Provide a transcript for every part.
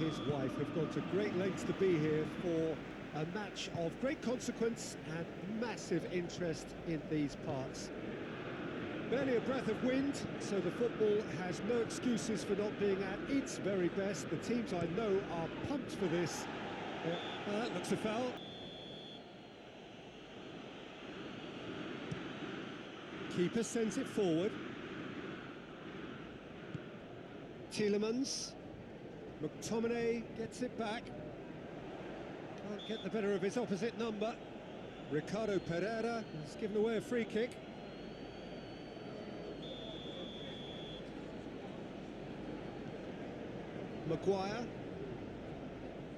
his wife have gone to great lengths to be here for a match of great consequence and massive interest in these parts. Barely a breath of wind, so the football has no excuses for not being at its very best. The teams I know are pumped for this. That looks a foul. Keeper sends it forward. Tielemans. McTominay gets it back. Can't get the better of his opposite number. Ricardo Pereira has given away a free kick. Maguire.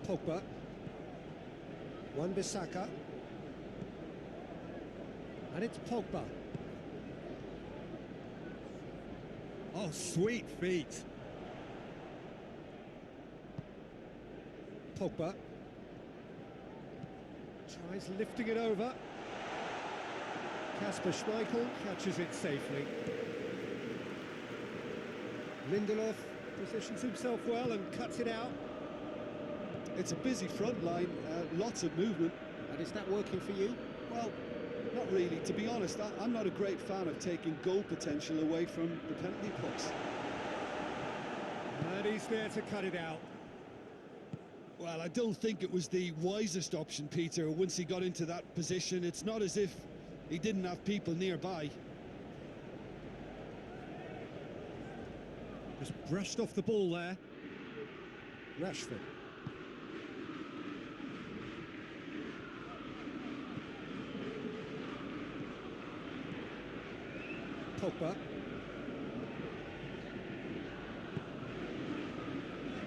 Pogba. Wan-Bissaka. And it's Pogba. Oh, sweet feet. Pogba. Tries lifting it over. Kasper Schmeichel catches it safely. Lindelof positions himself well and cuts it out. It's a busy front line, lots of movement. And is that working for you? Well, not really. To be honest, I'm not a great fan of taking goal potential away from the penalty box. And he's there to cut it out. Well, I don't think it was the wisest option, Peter, once he got into that position. It's not as if he didn't have people nearby. Just brushed off the ball there. Rashford. Pogba.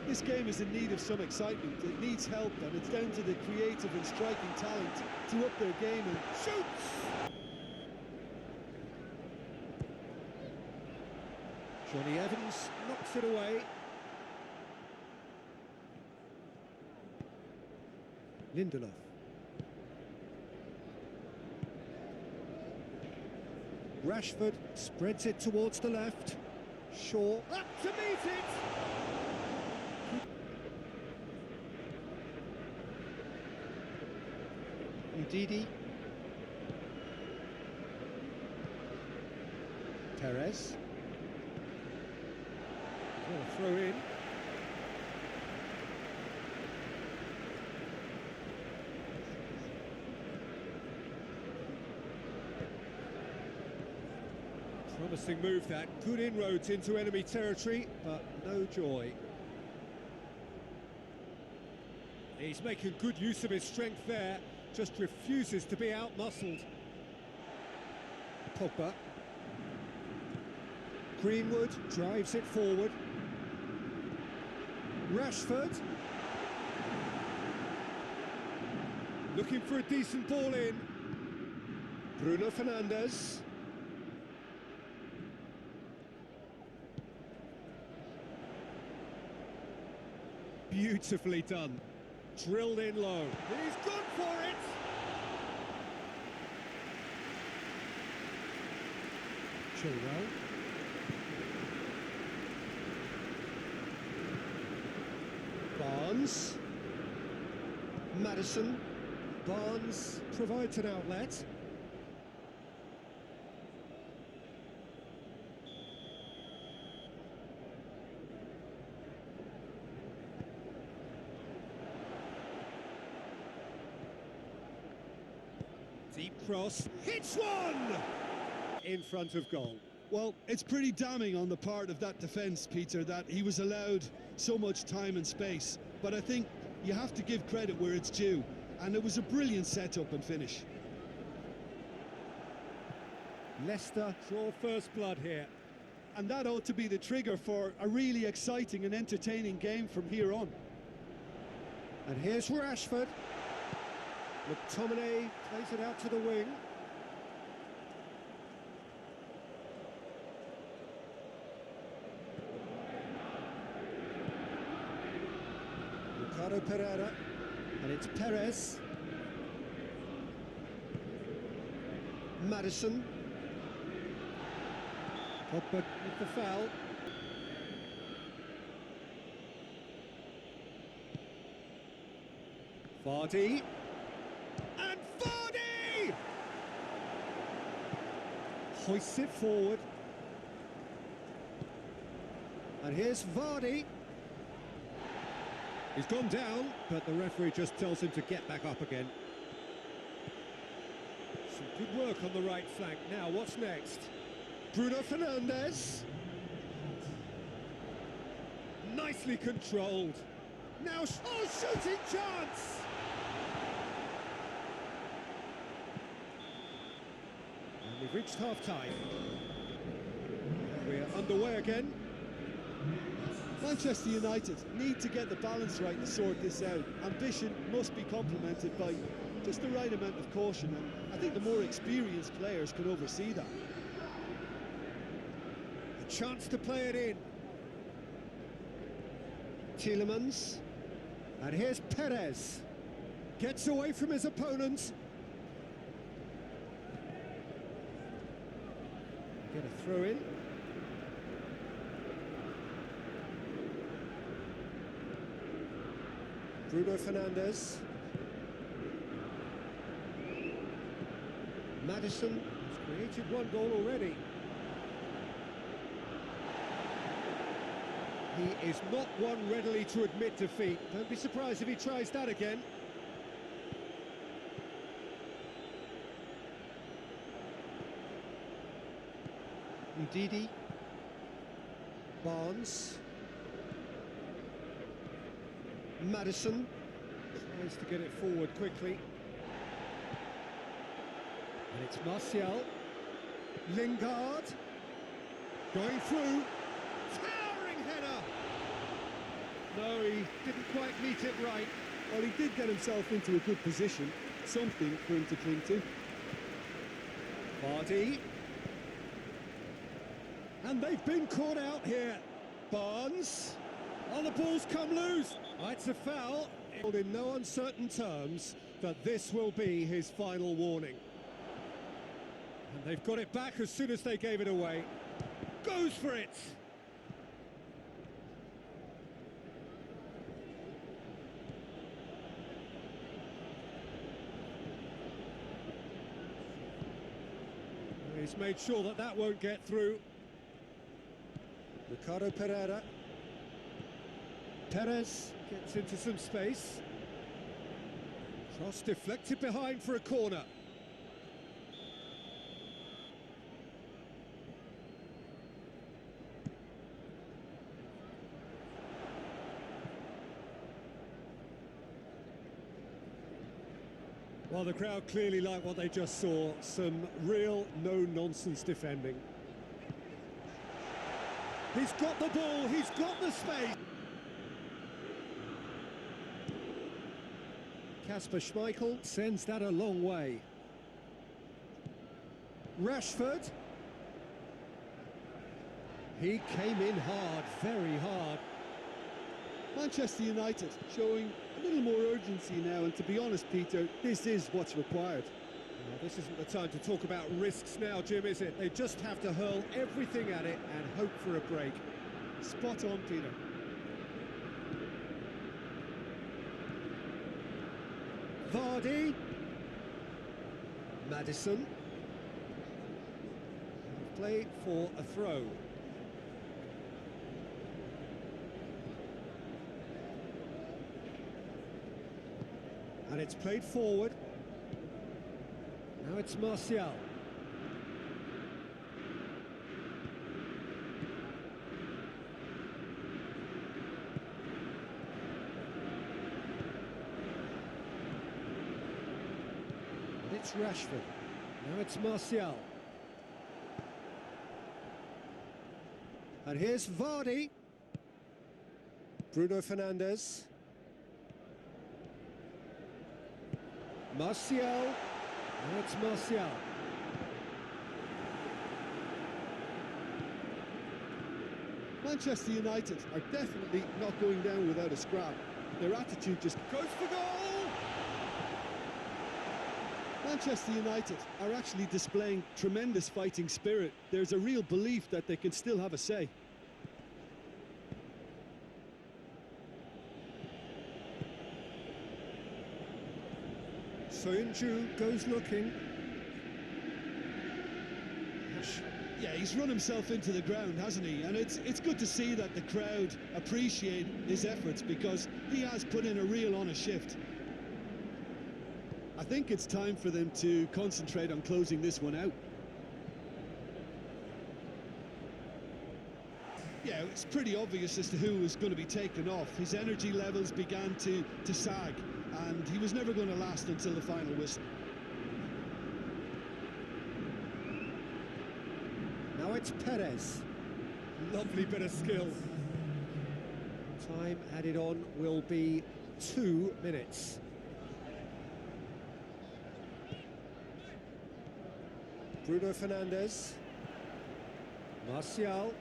This game is in need of some excitement. It needs help, and it's down to the creative and striking talent to up their game and shoots! Johnny Evans knocks it away. Lindelof. Rashford spreads it towards the left. Shaw up to meet it! Udidi. Perez. Well, throw in. Promising move that. Good inroads into enemy territory, but no joy. He's making good use of his strength there, just refuses to be out-muscled. Pogba. Greenwood drives it forward. Rashford. Looking for a decent ball in. Bruno Fernandes. Beautifully done. Drilled in low. He's gone for it! Chilwell. Barnes. Maddison. Barnes provides an outlet. Deep cross. Hits one! In front of goal. Well, it's pretty damning on the part of that defence, Peter, that he was allowed so much time and space. But I think you have to give credit where it's due. And it was a brilliant setup and finish. Leicester draw first blood here. And that ought to be the trigger for a really exciting and entertaining game from here on. And here's Rashford. McTominay plays it out to the wing. Ricardo Pereira, and it's Perez. Maddison. Pogba with the foul. Vardy. And Vardy! Hoists it forward. And here's Vardy. He's gone down, but the referee just tells him to get back up again. Some good work on the right flank. Now, what's next? Bruno Fernandes. Nicely controlled. Now, shooting chance! And we've reached half-time. We're underway again. Manchester United need to get the balance right to sort this out. Ambition must be complemented by just the right amount of caution, and I think the more experienced players can oversee that. A chance to play it in. Tielemans. And here's Perez. Gets away from his opponents. Get a throw in. Bruno Fernandes. Maddison has created one goal already. He is not one readily to admit defeat. Don't be surprised if he tries that again. Ndidi. Barnes. Maddison tries to get it forward quickly. And it's Martial. Lingard. Going through. Towering header! No, he didn't quite meet it right. Well, he did get himself into a good position. Something for him to cling to. Vardy. And they've been caught out here. Barnes. Oh, the ball's come loose. It's a foul. In no uncertain terms that this will be his final warning. And they've got it back as soon as they gave it away. Goes for it. He's made sure that that won't get through. Ricardo Pereira. Perez gets into some space. Cross deflected behind for a corner. Well, the crowd clearly like what they just saw. Some real no-nonsense defending. He's got the ball, he's got the space. Kasper Schmeichel sends that a long way. Rashford. He came in hard, very hard. Manchester United showing a little more urgency now, and to be honest, Peter, this is what's required. Well, this isn't the time to talk about risks now, Jim, is it? They just have to hurl everything at it and hope for a break. Spot on, Peter. Vardy. Maddison. Played for a throw. And it's played forward. Now it's Martial. And it's Rashford. Now it's Martial. And here's Vardy. Bruno Fernandes. Martial. Now it's Martial. Manchester United are definitely not going down without a scrap. Their attitude just Goes for goal! Manchester United are actually displaying tremendous fighting spirit. There's a real belief that they can still have a say. Soyuncu goes looking. Yeah, he's run himself into the ground, hasn't he? And it's good to see that the crowd appreciate his efforts, because he has put in a real honest shift. I think it's time for them to concentrate on closing this one out. Yeah, it's pretty obvious as to who was going to be taken off. His energy levels began to sag, and he was never going to last until the final whistle. Now it's Perez. Lovely bit of skill. Time added on will be 2 minutes. Bruno Fernandes. Martial.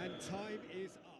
And time is up.